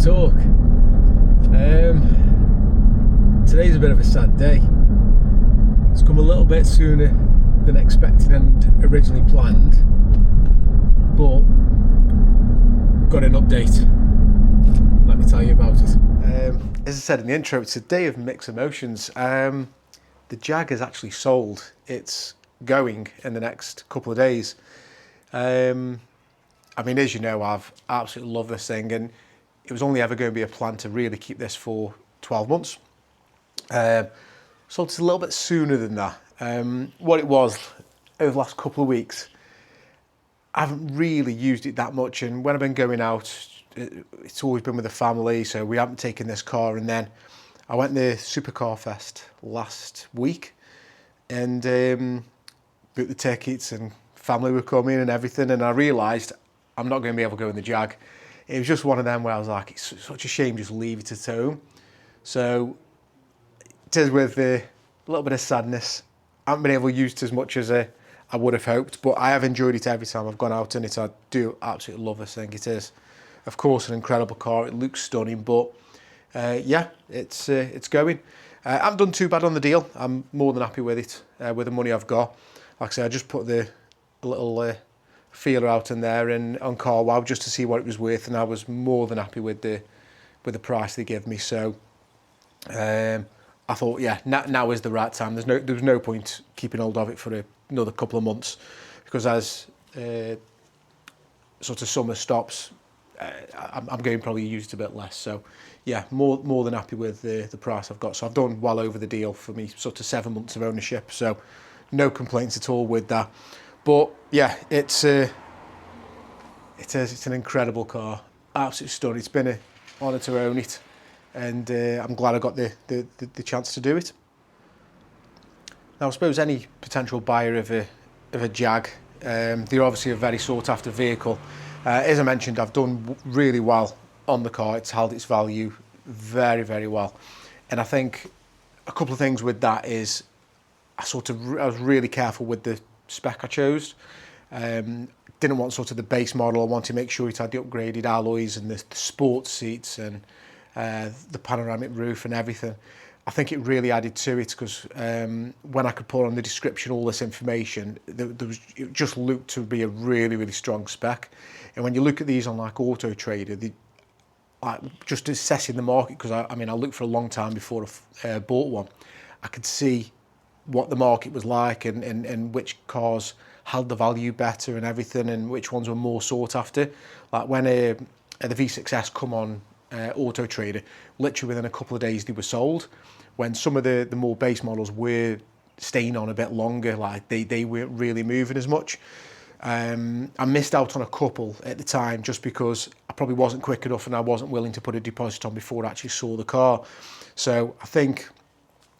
talk. Today's a bit of a sad day. It's come a little bit sooner than expected and originally planned, but got an update. Let me tell you about it. As I said in the intro, it's a day of mixed emotions. The Jag is actually sold. It's going in the next couple of days. I mean, as you know, I've absolutely loved this thing, and it was only ever going to be a plan to really keep this for 12 months. So it's a little bit sooner than that. What it was over the last couple of weeks, I haven't really used it that much, and when I've been going out, it's always been with the family, so we haven't taken this car. And then I went to Supercar Fest last week and booked the tickets, and family were coming and everything, and I realised I'm not going to be able to go in the Jag. It was just one of them where I was like, it's such a shame just leave it at home. So it is with a little bit of sadness. I haven't been able to use it as much as I would have hoped, but I have enjoyed it every time I've gone out in it. I do absolutely love this thing. It is, of course, an incredible car. It looks stunning, but yeah, it's going. I haven't done too bad on the deal. I'm more than happy with it, with the money I've got. Like I say, I just put the little feeler out in there and on CarWow just to see what it was worth, and I was more than happy with the price they gave me. So I thought, yeah, now is the right time. There was no point keeping hold of it for another couple of months, because as sort of summer stops, I'm going to probably use it a bit less. So yeah, more than happy with the price I've got. So I've done well over the deal for me, sort of 7 months of ownership. So no complaints at all with that. But yeah, it's an incredible car, absolutely stunning. It's been an honour to own it, and I'm glad I got the chance to do it. Now, I suppose any potential buyer of a Jag, they're obviously a very sought after vehicle. As I mentioned, I've done really well on the car. It's held its value very, very well, and I think a couple of things with that is I was really careful with the spec I chose. Didn't want sort of the base model. I wanted to make sure it had the upgraded alloys and the sports seats and the panoramic roof and everything. I think it really added to it, because when I could put on the description all this information, it just looked to be a really, really strong spec. And when you look at these on like Auto Trader, just assessing the market, because I mean I looked for a long time before I bought one, I could see what the market was like and which cars held the value better and everything, and which ones were more sought after. Like when the V6S come on Auto Trader, literally within a couple of days they were sold, when some of the more base models were staying on a bit longer, like they weren't really moving as much. I missed out on a couple at the time just because I probably wasn't quick enough and I wasn't willing to put a deposit on before I actually saw the car. So I think,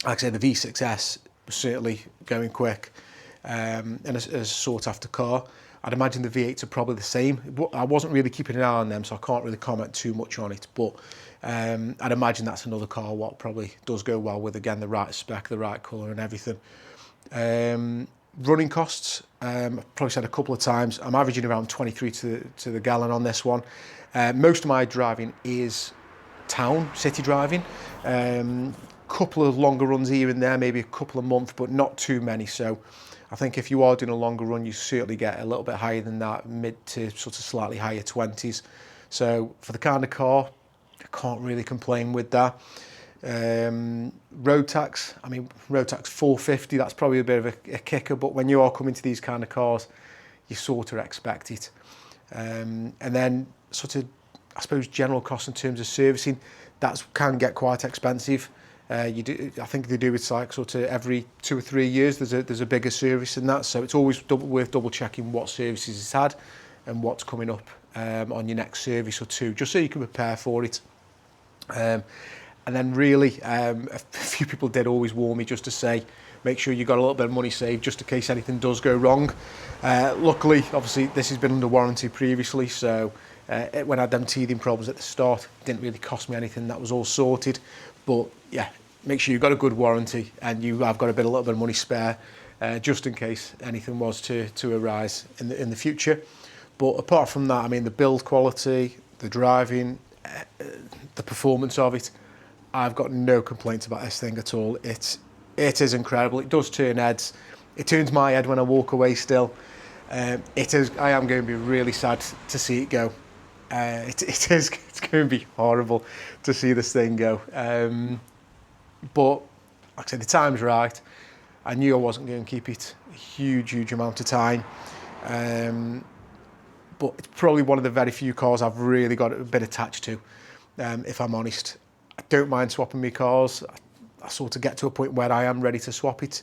like I said, the V6S was certainly going quick, and a sought after car. I'd imagine the V8s are probably the same. I wasn't really keeping an eye on them, so I can't really comment too much on it, but I'd imagine that's another car what probably does go well with, again, the right spec, the right colour and everything. Running costs, I've probably said a couple of times, I'm averaging around 23 to the gallon on this one. Most of my driving is city driving. Couple of longer runs here and there, maybe a couple of months, but not too many. So I think if you are doing a longer run, you certainly get a little bit higher than that, mid to sort of slightly higher 20s. So for the kind of car, I can't really complain with that. Road tax, I mean, road tax 450, that's probably a bit of a kicker, but when you are coming to these kind of cars, you sort of expect it. And then sort of, I suppose, general costs in terms of servicing, that can get quite expensive. I think they do it like sort of every 2 or 3 years. There's a bigger service in that, so it's always worth double checking what services it's had and what's coming up on your next service or two, just so you can prepare for it. And then really, a few people did always warn me just to say, make sure you've got a little bit of money saved just in case anything does go wrong. Luckily, obviously, this has been under warranty previously, so when I had them teething problems at the start, it didn't really cost me anything. That was all sorted. But yeah, make sure you've got a good warranty and you have got a little bit of money spare, just in case anything was to arise in the future. But apart from that, I mean, the build quality, the driving, the performance of it, I've got no complaints about this thing at all. It is incredible. It does turn heads. It turns my head when I walk away still. It is. I am going to be really sad to see it go. It's going to be horrible to see this thing go. But like I said, the time's right. I knew I wasn't going to keep it a huge amount of time. But it's probably one of the very few cars I've really got a bit attached to, if I'm honest. I don't mind swapping my cars. I sort of get to a point where I am ready to swap it.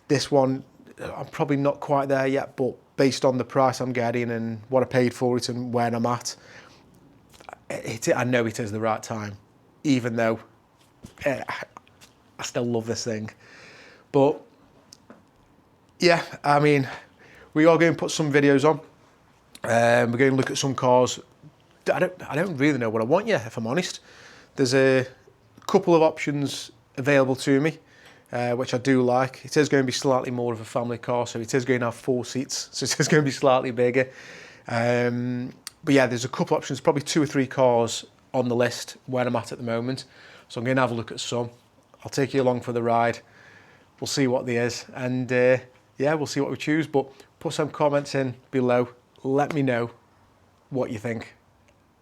This one, I'm probably not quite there yet, but based on the price I'm getting and what I paid for it and where I'm at, I know it is the right time, even though I still love this thing. But yeah, I mean, we are going to put some videos on. We're going to look at some cars. I don't really know what I want yet, if I'm honest. There's a couple of options available to me, which I do like. It is going to be slightly more of a family car, so it is going to have 4 seats, so it is going to be slightly bigger. But yeah, there's a couple of options, probably 2 or 3 cars on the list where I'm at the moment. So I'm going to have a look at some. I'll take you along for the ride. We'll see what there is, and yeah, we'll see what we choose. But put some comments in below. Let me know what you think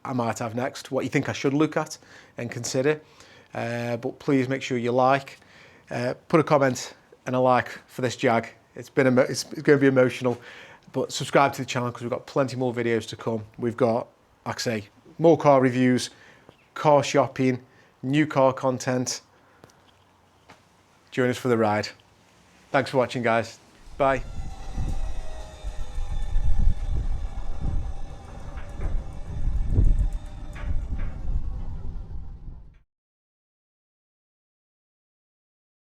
I might have next, what you think I should look at and consider. But please make sure you like, put a comment and a like for this Jag. It's going to be emotional, but subscribe to the channel because we've got plenty more videos to come. We've got, like I say, more car reviews, car shopping, new car content. Join us for the ride. Thanks for watching, guys. Bye.